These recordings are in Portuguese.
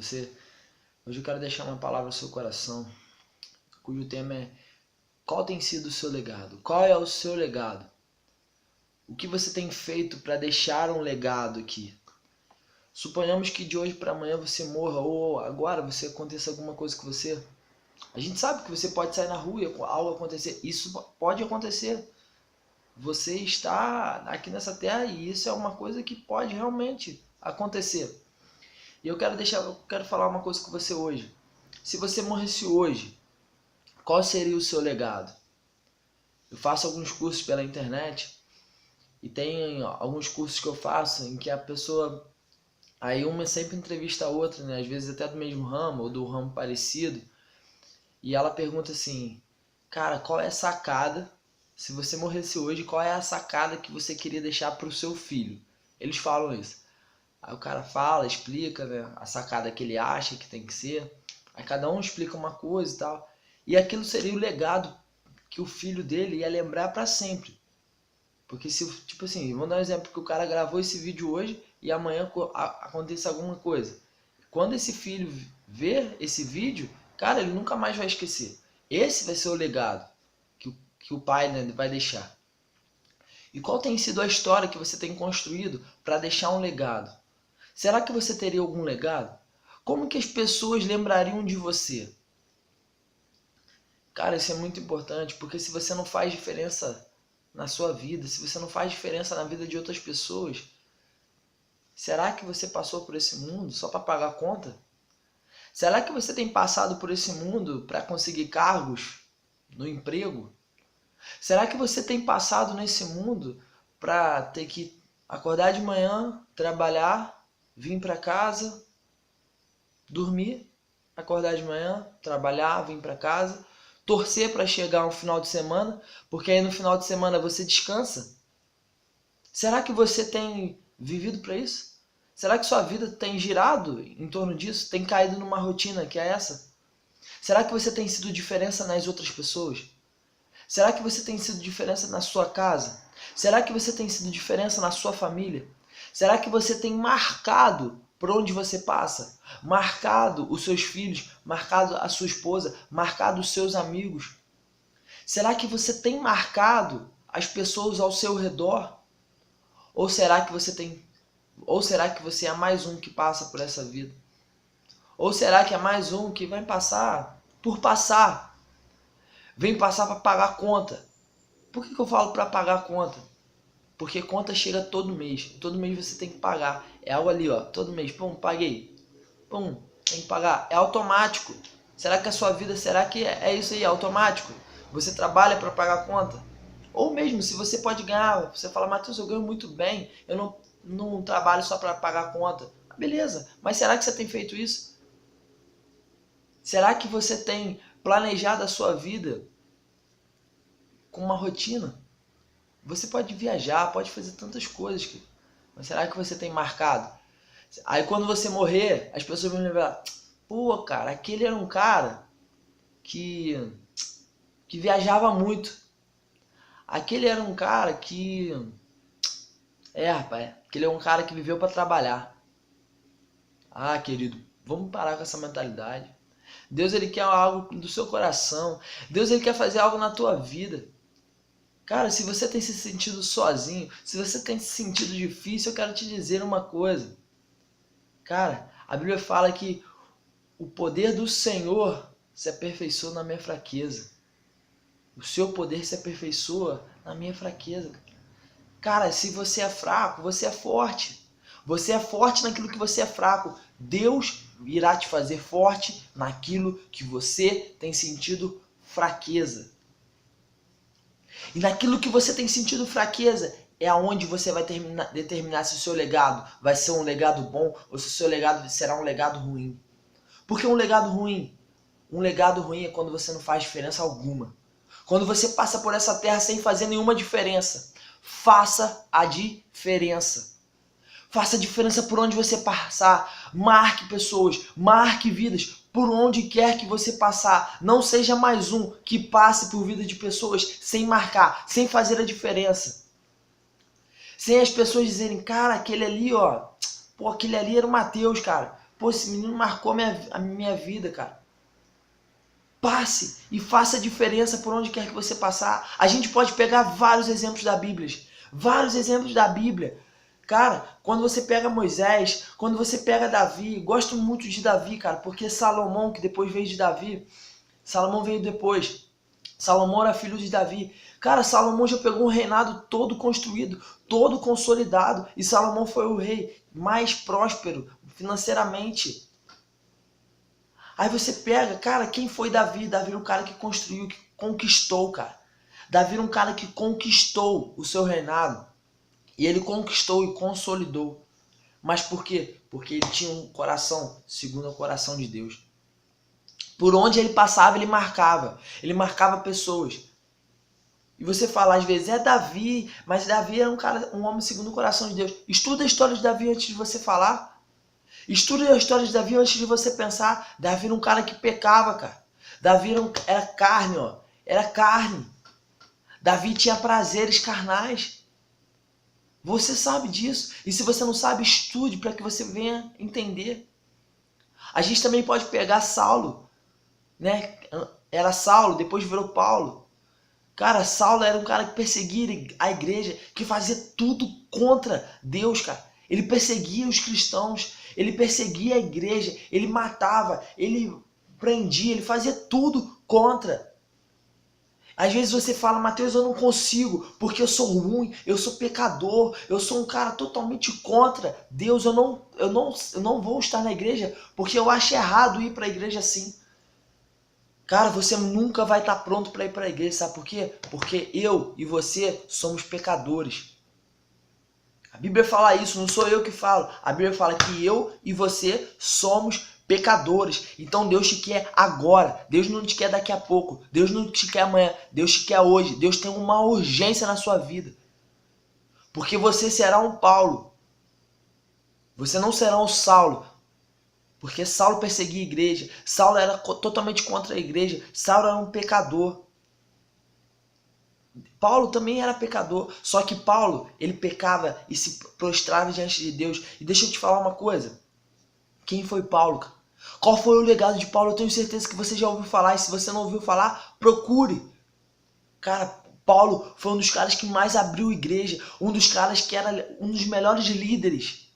você. Hoje eu quero deixar uma palavra no seu coração, cujo tema é: qual tem sido o seu legado? Qual é o seu legado? O que você tem feito para deixar um legado aqui? Suponhamos que de hoje para amanhã você morra, ou agora você aconteça alguma coisa com você. A gente sabe que você pode sair na rua e algo acontecer. Isso pode acontecer. Você está aqui nessa terra e isso é uma coisa que pode realmente acontecer. E eu quero falar uma coisa com você hoje. Se você morresse hoje, qual seria o seu legado? Eu faço alguns cursos pela internet e tem alguns cursos que eu faço em que a pessoa, aí uma sempre entrevista a outra, né? Às vezes até do mesmo ramo ou do ramo parecido, e ela pergunta assim: cara, qual é a sacada? Se você morresse hoje, qual é a sacada que você queria deixar para o seu filho? Eles falam isso. Aí o cara fala, explica, né, a sacada que ele acha que tem que ser. Aí cada um explica uma coisa e tal. E aquilo seria o legado que o filho dele ia lembrar para sempre. Porque se, tipo assim, vamos dar um exemplo, que o cara gravou esse vídeo hoje e amanhã acontece alguma coisa. Quando esse filho ver esse vídeo, cara, ele nunca mais vai esquecer. Esse vai ser o legado que o pai, né, vai deixar. E qual tem sido a história que você tem construído para deixar um legado? Será que você teria algum legado? Como que as pessoas lembrariam de você? Cara, isso é muito importante, porque se você não faz diferença na sua vida, se você não faz diferença na vida de outras pessoas, será que você passou por esse mundo só para pagar a conta? Será que você tem passado por esse mundo para conseguir cargos no emprego? Será que você tem passado nesse mundo para ter que acordar de manhã, trabalhar, vir para casa, dormir, acordar de manhã, trabalhar, vir para casa, torcer para chegar um final de semana, porque aí no final de semana você descansa? Será que você tem vivido para isso? Será que sua vida tem girado em torno disso? Tem caído numa rotina que é essa? Será que você tem sido diferença nas outras pessoas? Será que você tem sido diferença na sua casa? Será que você tem sido diferença na sua família? Será que você tem marcado por onde você passa? Marcado os seus filhos, marcado a sua esposa, marcado os seus amigos? Será que você tem marcado as pessoas ao seu redor? Ou será que você é mais um que passa por essa vida? Ou será que é mais um que vai passar por passar? Vem passar para pagar a conta. Por que eu falo para pagar a conta? Porque conta chega todo mês. Todo mês você tem que pagar. É algo ali, ó. Todo mês, pum, paguei. Pum, tem que pagar. É automático. Será que a sua vida, será que é isso aí, é automático? Você trabalha para pagar a conta? Ou mesmo, se você pode ganhar, você fala: Matheus, eu ganho muito bem. Eu não trabalho só para pagar a conta. Beleza, mas será que você tem feito isso? Será que você tem planejado a sua vida com uma rotina? Você pode viajar, pode fazer tantas coisas, mas será que você tem marcado? Aí quando você morrer, as pessoas vão lembrar: pô, cara, aquele era um cara que viajava muito. Aquele era um cara que... rapaz, aquele é um cara que viveu para trabalhar. Ah, querido, vamos parar com essa mentalidade. Deus, ele quer algo do seu coração. Deus, ele quer fazer algo na tua vida. Cara, se você tem se sentido sozinho, se você tem se sentido difícil, eu quero te dizer uma coisa. Cara, a Bíblia fala que o poder do Senhor se aperfeiçoa na minha fraqueza. O seu poder se aperfeiçoa na minha fraqueza. Cara, se você é fraco, você é forte. Você é forte naquilo que você é fraco. Deus irá te fazer forte naquilo que você tem sentido fraqueza. E naquilo que você tem sentido fraqueza é aonde você vai determinar se o seu legado vai ser um legado bom ou se o seu legado será um legado ruim. Por que um legado ruim? Um legado ruim é quando você não faz diferença alguma. Quando você passa por essa terra sem fazer nenhuma diferença. Faça a diferença. Faça a diferença por onde você passar. Marque pessoas, marque vidas por onde quer que você passar. Não seja mais um que passe por vida de pessoas sem marcar, sem fazer a diferença. Sem as pessoas dizerem: cara, aquele ali, ó, pô, aquele ali era o Matheus, cara. Pô, esse menino marcou a minha vida, cara. Passe e faça a diferença por onde quer que você passar. A gente pode pegar vários exemplos da Bíblia. Vários exemplos da Bíblia. Cara, quando você pega Moisés, quando você pega Davi, gosto muito de Davi, cara, porque Salomão, que depois veio de Davi, Salomão veio depois. Salomão era filho de Davi. Cara, Salomão já pegou um reinado todo construído, todo consolidado. E Salomão foi o rei mais próspero financeiramente. Aí você pega, cara, quem foi Davi? Davi era um cara que construiu, que conquistou, cara. Davi era um cara que conquistou o seu reinado. E ele conquistou e consolidou. Mas por quê? Porque ele tinha um coração segundo o coração de Deus. Por onde ele passava, ele marcava. Ele marcava pessoas. E você fala, às vezes, é Davi, mas Davi era um homem segundo o coração de Deus. Estuda a história de Davi antes de você falar. Estuda a história de Davi antes de você pensar. Davi era um cara que pecava, cara. Davi era carne, ó. Era carne. Davi tinha prazeres carnais. Você sabe disso. E se você não sabe, estude para que você venha entender. A gente também pode pegar Saulo, né? Era Saulo, depois virou Paulo. Cara, Saulo era um cara que perseguia a igreja, que fazia tudo contra Deus, cara. Ele perseguia os cristãos, ele perseguia a igreja, ele matava, ele prendia, ele fazia tudo contra. Às vezes você fala, Mateus, eu não consigo, porque eu sou ruim, eu sou pecador, eu sou um cara totalmente contra Deus, eu não vou estar na igreja, porque eu acho errado ir para a igreja assim. Cara, você nunca vai estar pronto para ir para a igreja, sabe por quê? Porque eu e você somos pecadores. A Bíblia fala isso, não sou eu que falo. A Bíblia fala que eu e você somos pecadores. Então Deus te quer agora. Deus não te quer daqui a pouco. Deus não te quer amanhã. Deus te quer hoje. Deus tem uma urgência na sua vida. Porque você será um Paulo. Você não será um Saulo. Porque Saulo perseguia a igreja. Saulo era totalmente contra a igreja. Saulo era um pecador. Paulo também era pecador, só que Paulo, ele pecava e se prostrava diante de Deus. E deixa eu te falar uma coisa. Quem foi Paulo? Qual foi o legado de Paulo? Eu tenho certeza que você já ouviu falar, e se você não ouviu falar, procure. Cara, Paulo foi um dos caras que mais abriu igreja, um dos caras que era um dos melhores líderes.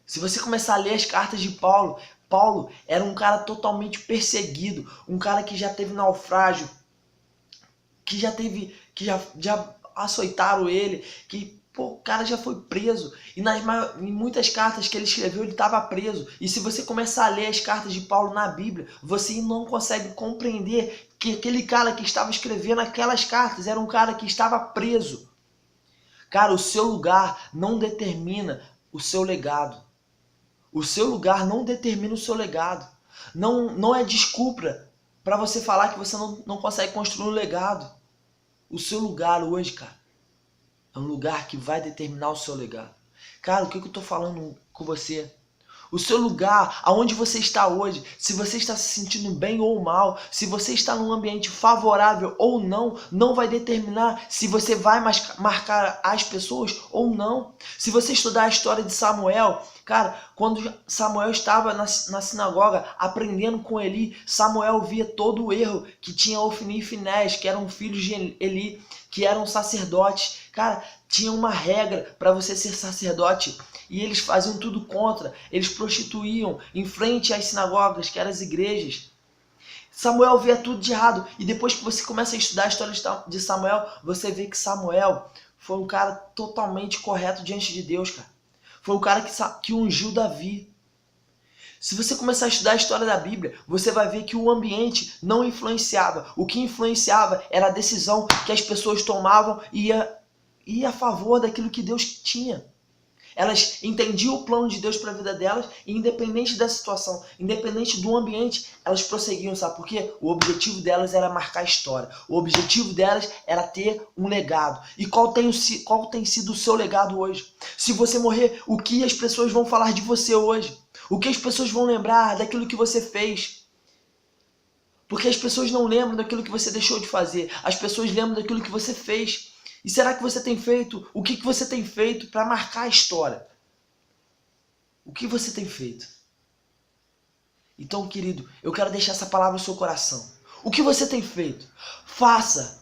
Se você começar a ler as cartas de Paulo, Paulo era um cara totalmente perseguido, um cara que já teve naufrágio, que já açoitaram ele, que o cara já foi preso. E em muitas cartas que ele escreveu, ele estava preso. E se você começar a ler as cartas de Paulo na Bíblia, você não consegue compreender que aquele cara que estava escrevendo aquelas cartas era um cara que estava preso. Cara, o seu lugar não determina o seu legado. O seu lugar não determina o seu legado. Não é desculpa para você falar que você não consegue construir um legado. O seu lugar hoje, cara, é um lugar que vai determinar o seu legado. Cara, o que eu tô falando com você? O seu lugar, aonde você está hoje, se você está se sentindo bem ou mal, se você está num ambiente favorável ou não, não vai determinar se você vai marcar as pessoas ou não. Se você estudar a história de Samuel, cara, quando Samuel estava na sinagoga aprendendo com Eli, Samuel via todo o erro que tinha Ofni e Finés, que eram filhos de Eli, que eram sacerdotes. Cara, tinha uma regra para você ser sacerdote. E eles faziam tudo contra. Eles prostituíam em frente às sinagogas, que eram as igrejas. Samuel via tudo de errado. E depois que você começa a estudar a história de Samuel, você vê que Samuel foi um cara totalmente correto diante de Deus, cara. Foi um cara que ungiu Davi. Se você começar a estudar a história da Bíblia, você vai ver que o ambiente não influenciava. O que influenciava era a decisão que as pessoas tomavam e ia a favor daquilo que Deus tinha. Elas entendiam o plano de Deus para a vida delas e independente da situação, independente do ambiente, elas prosseguiam, sabe por quê? O objetivo delas era marcar a história. O objetivo delas era ter um legado. E qual tem sido o seu legado hoje? Se você morrer, o que as pessoas vão falar de você hoje? O que as pessoas vão lembrar daquilo que você fez? Porque as pessoas não lembram daquilo que você deixou de fazer. As pessoas lembram daquilo que você fez. E será que você tem feito? O que você tem feito para marcar a história? O que você tem feito? Então, querido, eu quero deixar essa palavra no seu coração. O que você tem feito? Faça.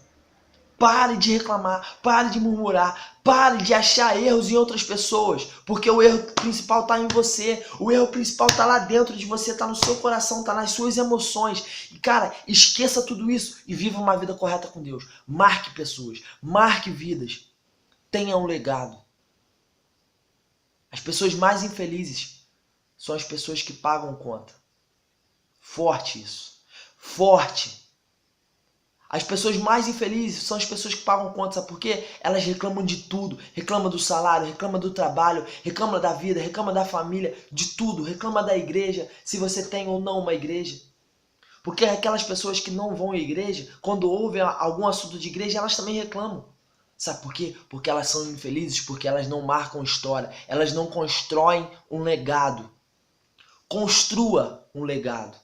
Pare de reclamar, pare de murmurar, pare de achar erros em outras pessoas, porque o erro principal está em você, o erro principal está lá dentro de você, está no seu coração, está nas suas emoções. E cara, esqueça tudo isso e viva uma vida correta com Deus. Marque pessoas, marque vidas, tenha um legado. As pessoas mais infelizes são as pessoas que pagam conta. Forte isso, forte. As pessoas mais infelizes são as pessoas que pagam conta, sabe por quê? Elas reclamam de tudo, reclamam do salário, reclamam do trabalho, reclamam da vida, reclamam da família, de tudo, reclamam da igreja, se você tem ou não uma igreja. Porque aquelas pessoas que não vão à igreja, quando ouvem algum assunto de igreja, elas também reclamam. Sabe por quê? Porque elas são infelizes, porque elas não marcam história, elas não constroem um legado. Construa um legado.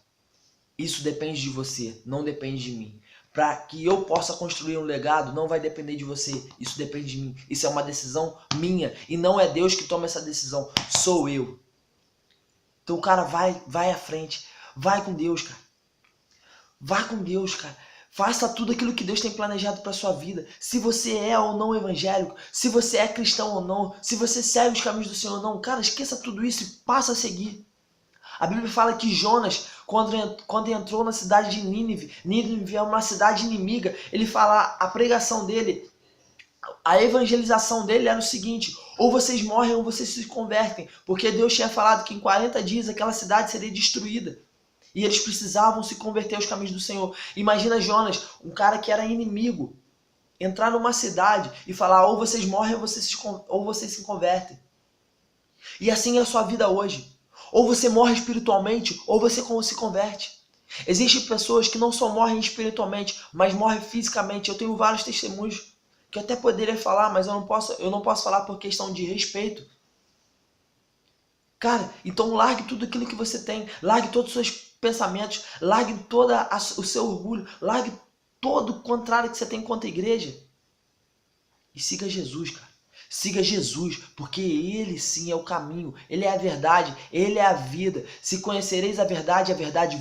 Isso depende de você, não depende de mim. Para que eu possa construir um legado, não vai depender de você. Isso depende de mim. Isso é uma decisão minha. E não é Deus que toma essa decisão. Sou eu. Então, cara, vai à frente. Vai com Deus, cara. Vai com Deus, cara. Faça tudo aquilo que Deus tem planejado para sua vida. Se você é ou não evangélico, se você é cristão ou não, se você segue os caminhos do Senhor ou não, cara, esqueça tudo isso e passa a seguir. A Bíblia fala que Jonas, quando entrou na cidade de Nínive, Nínive é uma cidade inimiga, ele fala, a pregação dele, a evangelização dele era o seguinte: ou vocês morrem ou vocês se convertem, porque Deus tinha falado que em 40 dias aquela cidade seria destruída. E eles precisavam se converter aos caminhos do Senhor. Imagina Jonas, um cara que era inimigo, entrar numa cidade e falar, ou vocês morrem ou vocês se convertem. E assim é a sua vida hoje. Ou você morre espiritualmente, ou você se converte. Existem pessoas que não só morrem espiritualmente, mas morrem fisicamente. Eu tenho vários testemunhos que eu até poderia falar, mas eu não posso falar por questão de respeito. Cara, então largue tudo aquilo que você tem, largue todos os seus pensamentos, largue todo o seu orgulho, largue todo o contrário que você tem contra a igreja. E siga Jesus, cara. Siga Jesus, porque Ele sim é o caminho, Ele é a verdade, Ele é a vida. Se conhecereis a verdade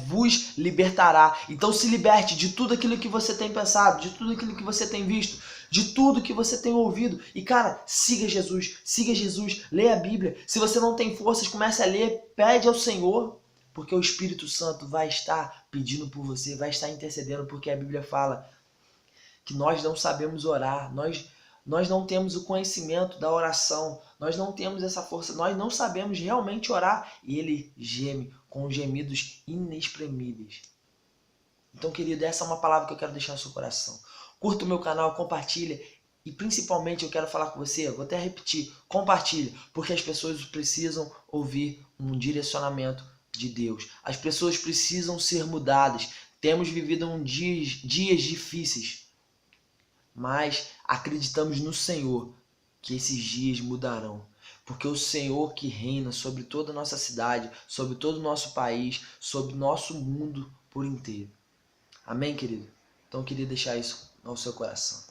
vos libertará. Então se liberte de tudo aquilo que você tem pensado, de tudo aquilo que você tem visto, de tudo que você tem ouvido. E cara, siga Jesus, leia a Bíblia. Se você não tem forças, comece a ler, pede ao Senhor, porque o Espírito Santo vai estar pedindo por você, vai estar intercedendo, porque a Bíblia fala que nós não sabemos orar, nós não temos o conhecimento da oração, nós não temos essa força, nós não sabemos realmente orar e Ele geme com gemidos inexprimíveis. Então, querido, essa é uma palavra que eu quero deixar no seu coração. Curta o meu canal, compartilha e principalmente eu quero falar com você, vou até repetir, compartilha, porque as pessoas precisam ouvir um direcionamento de Deus. As pessoas precisam ser mudadas. Temos vivido dias difíceis, mas acreditamos no Senhor que esses dias mudarão. Porque o Senhor que reina sobre toda a nossa cidade, sobre todo o nosso país, sobre o nosso mundo por inteiro. Amém, querido? Então eu queria deixar isso no seu coração.